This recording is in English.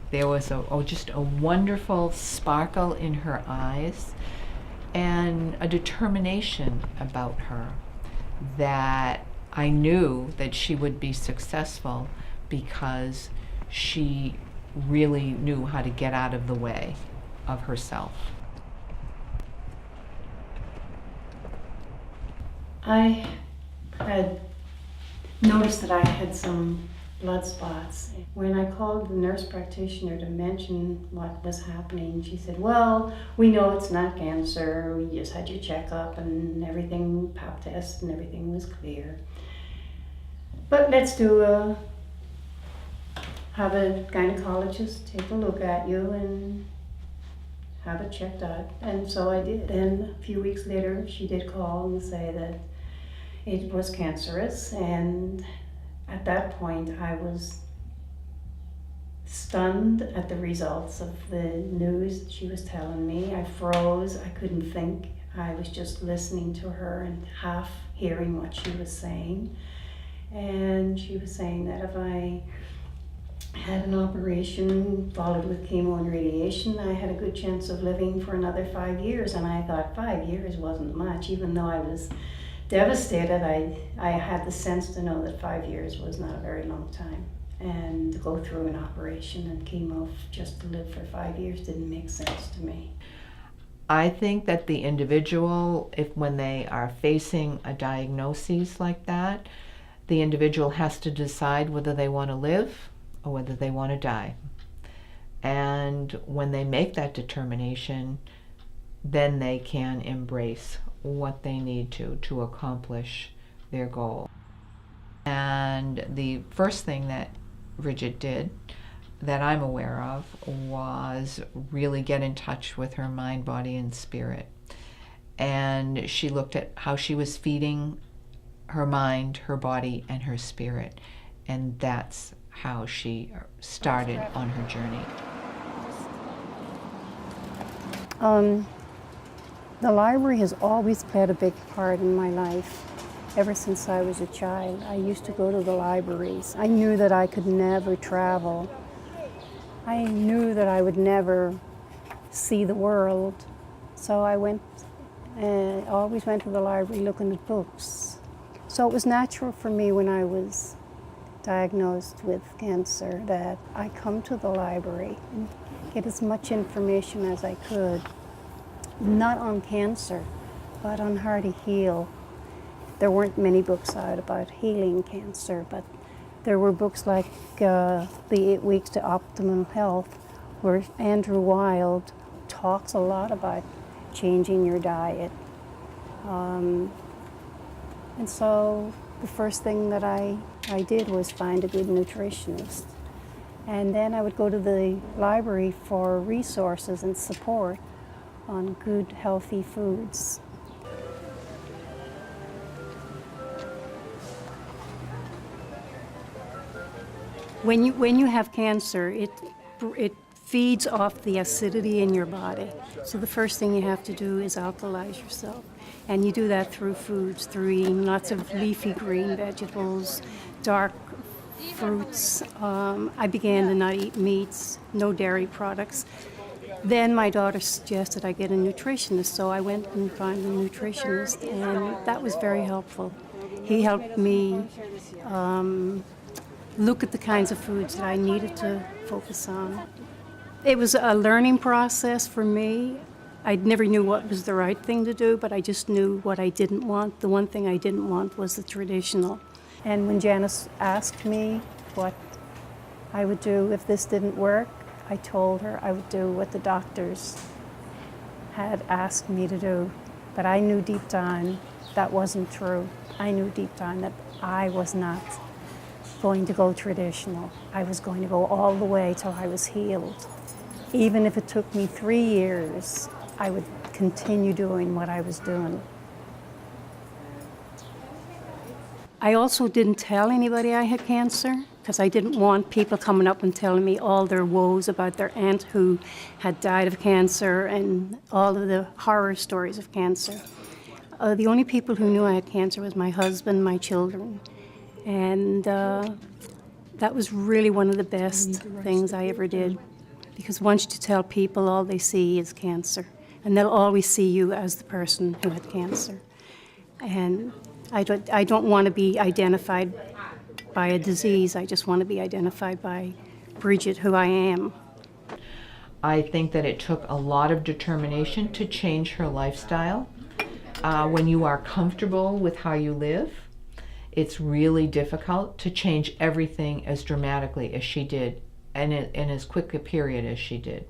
There was just a wonderful sparkle in her eyes and a determination about her that I knew that she would be successful because she really knew how to get out of the way of herself. I had noticed that I had some blood spots. When I called the nurse practitioner to mention what was happening, she said, well, we know it's not cancer, we just had your checkup and everything, pap test and everything was clear. But let's have a gynecologist take a look at you and have it checked out. And so I did. Then a few weeks later, she did call and say that it was cancerous, and at that point I was stunned at the results of the news that she was telling me. I froze, I couldn't think. I was just listening to her and half hearing what she was saying. And she was saying that if I had an operation followed with chemo and radiation, I had a good chance of living for another 5 years. And I thought 5 years wasn't much, even though I was devastated. I had the sense to know that 5 years was not a very long time. And to go through an operation and chemo just to live for 5 years didn't make sense to me. I think that the individual, when they are facing a diagnosis like that, the individual has to decide whether they want to live or whether they want to die. And when they make that determination, then they can embrace what they need to accomplish their goal. And the first thing that Bridget did that I'm aware of was really get in touch with her mind, body, and spirit. And she looked at how she was feeding her mind, her body, and her spirit. And that's how she started on her journey. The library has always played a big part in my life. Ever since I was a child, I used to go to the libraries. I knew that I could never travel. I knew that I would never see the world. So I always went to the library looking at books. So it was natural for me when I was diagnosed with cancer that I come to the library and get as much information as I could. Not on cancer, but on how to heal. There weren't many books out about healing cancer, but there were books like The 8 Weeks to Optimal Health, where Andrew Wild talks a lot about changing your diet. And so the first thing that I did was find a good nutritionist. And then I would go to the library for resources and support on good, healthy foods. When you have cancer, it feeds off the acidity in your body. So the first thing you have to do is alkalize yourself. And you do that through foods, through eating lots of leafy green vegetables, dark fruits. I began to not eat meats, no dairy products. Then my daughter suggested I get a nutritionist, so I went and found a nutritionist, and that was very helpful. He helped me look at the kinds of foods that I needed to focus on. It was a learning process for me. I never knew what was the right thing to do, but I just knew what I didn't want. The one thing I didn't want was the traditional. And when Janice asked me what I would do if this didn't work, I told her I would do what the doctors had asked me to do. But I knew deep down that wasn't true. I knew deep down that I was not going to go traditional. I was going to go all the way till I was healed. Even if it took me 3 years, I would continue doing what I was doing. I also didn't tell anybody I had cancer because I didn't want people coming up and telling me all their woes about their aunt who had died of cancer and all of the horror stories of cancer. The only people who knew I had cancer was my husband, my children. And that was really one of the best things I ever did. Because once you tell people, all they see is cancer. And they'll always see you as the person who had cancer. And I don't want to be identified by a disease. I just want to be identified by Bridget, who I am. I think that it took a lot of determination to change her lifestyle. When you are comfortable with how you live, it's really difficult to change everything as dramatically as she did and in as quick a period as she did.